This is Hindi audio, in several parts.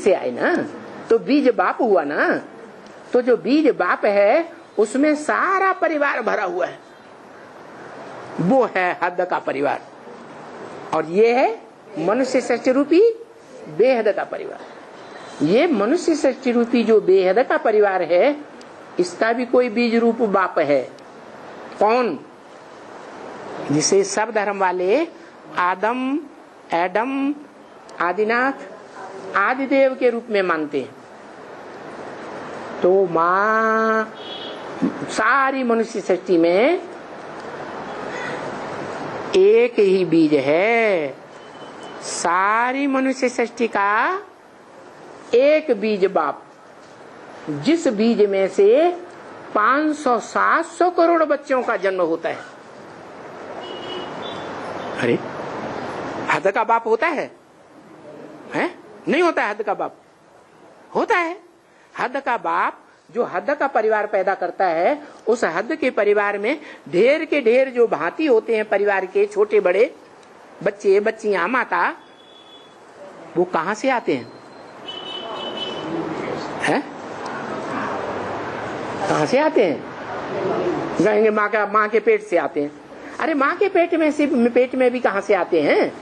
से आए ना, तो बीज बाप हुआ ना। तो जो बीज बाप है उसमें सारा परिवार भरा हुआ है, वो है हद का परिवार। और ये है मनुष्य सृष्टि रूपी बेहद का परिवार। ये मनुष्य सृष्टि रूपी जो बेहद का परिवार है, इसका भी कोई बीज रूप बाप है। कौन? जिसे सब धर्म वाले आदम, एडम, आदिनाथ, आदिदेव के रूप में मानते हैं। तो माँ सारी मनुष्य सृष्टि में एक ही बीज है। सारी मनुष्य सृष्टि का एक बीज बाप, जिस बीज में से 500-700 करोड़ बच्चों का जन्म होता है। अरे हद का बाप होता है? नहीं होता है। हद का बाप होता है। हद का बाप जो हद का परिवार पैदा करता है, उस हद के परिवार में ढेर के ढेर जो भांति होते हैं परिवार के, छोटे बड़े बच्चे, बच्चियां, माता, वो कहां से आते हैं? कहां से आते हैं? कहेंगे माँ के पेट से आते हैं। अरे माँ के पेट में भी कहां से आते हैं?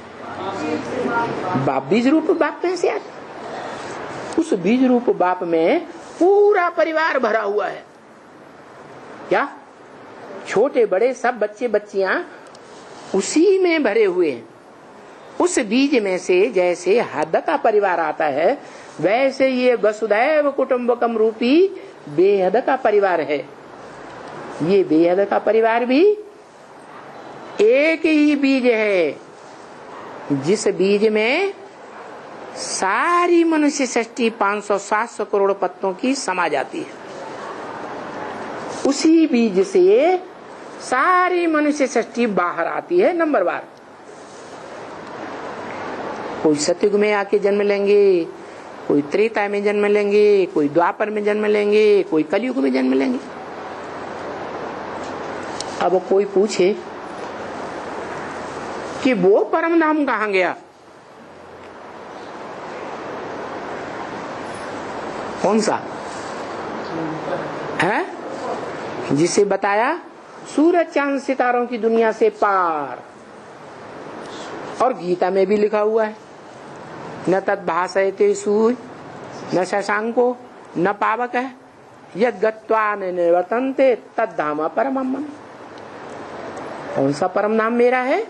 बाप बीज रूप बाप में से आते। उस बीज रूप बाप में पूरा परिवार भरा हुआ है। क्या? छोटे बड़े सब बच्चे बच्चियां उसी में भरे हुए हैं। उस बीज में से जैसे हद का परिवार आता है, वैसे ये वसुधैव कुटुंबकम रूपी बेहद का परिवार है। ये बेहद का परिवार भी एक ही बीज है, जिस बीज में सारी मनुष्य सृष्टि 500-700 करोड़ पत्तों की समा जाती है। उसी बीज से सारी मनुष्य सृष्टि बाहर आती है नंबरवार। कोई सतयुग में आके जन्म लेंगे, कोई त्रेता में जन्म लेंगे, कोई द्वापर में जन्म लेंगे, कोई कलयुग में जन्म लेंगे। अब कोई पूछे कि वो परम धाम कहां गया? कौन सा है? जिसे बताया सूरज चांद सितारों की दुनिया से पार। और गीता में भी लिखा हुआ है, न तद भाषयते सूर्य न शशांको न पावक है, यद गत्वा न निवर्तन्ते तद धाम परमम् मम। कौन सा परम धाम मेरा है?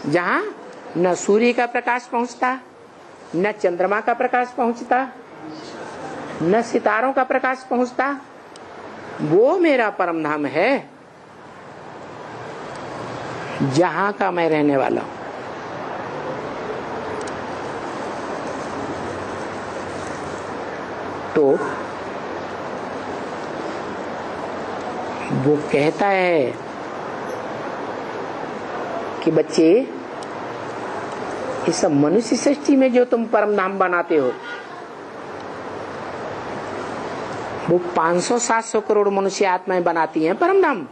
जहाँ न सूर्य का प्रकाश पहुंचता, न चंद्रमा का प्रकाश पहुंचता, न सितारों का प्रकाश पहुंचता, वो मेरा परम धाम है, जहां का मैं रहने वाला हूं। तो वो कहता है कि बच्चे, इस मनुष्य सृष्टि में जो तुम परम धाम बनाते हो, वो 500-700 करोड़ मनुष्य आत्माएं बनाती हैं परम धाम।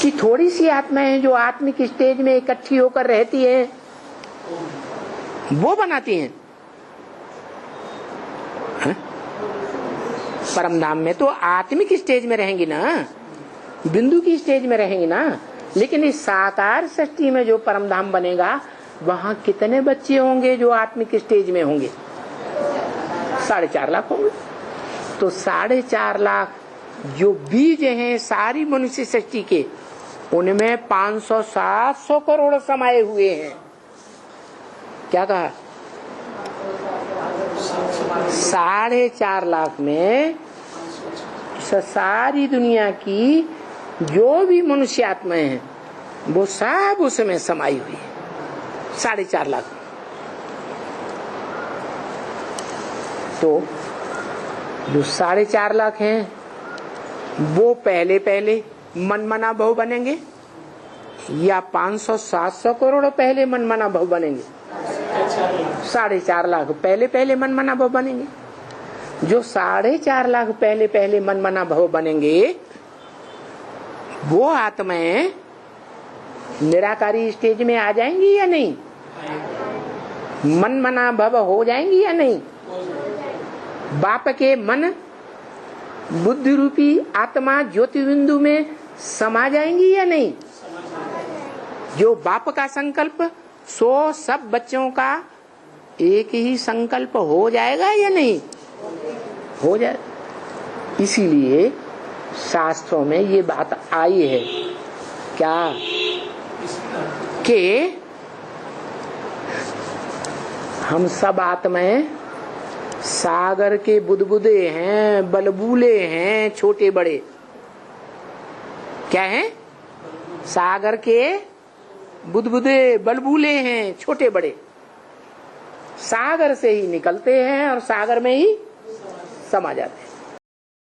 कि थोड़ी सी आत्माएं जो आत्मिक स्टेज में इकट्ठी होकर रहती हैं, वो बनाती हैं। परम धाम में तो आत्मिक स्टेज में रहेंगी ना, बिंदु की स्टेज में रहेंगी ना। लेकिन इस साकार सृष्टि में जो परम धाम बनेगा, वहां कितने बच्चे होंगे जो आत्मिक स्टेज में होंगे? 4.5 लाख होंगे। तो 4.5 लाख जो बीज हैं सारी मनुष्य सृष्टि के, उनमें 500-700 करोड़ समाये हुए हैं। क्या कहा? 4.5 लाख में सारी दुनिया की जो भी मनुष्य आत्माएं हैं, वो सब उसमें समाई हुई है। 4.5 लाख। तो जो 4.5 लाख हैं, वो पहले पहले मनमना भव बनेंगे, या 500-700 करोड़ पहले मनमना भव बनेंगे? 4.5 लाख पहले पहले मनमना भव बनेंगे। जो 4.5 लाख पहले पहले मनमना भव बनेंगे, वो आत्माएं निराकारी स्टेज में आ जाएंगी या नहीं? मन मना भव हो जाएंगी या नहीं? बाप के मन बुद्धि रूपी आत्मा ज्योति बिंदु में समा जाएंगी या नहीं? जो बाप का संकल्प सो सब बच्चों का एक ही संकल्प हो जाएगा या नहीं? हो जाए। इसीलिए शास्त्रों में ये बात आई है क्या कि हम सब आत्माएं सागर के बुदबुदे हैं, बलबूले हैं, छोटे बड़े। क्या हैं? सागर के बुदबुदे बलबूले हैं, छोटे बड़े। सागर से ही निकलते हैं और सागर में ही समा जाते हैं।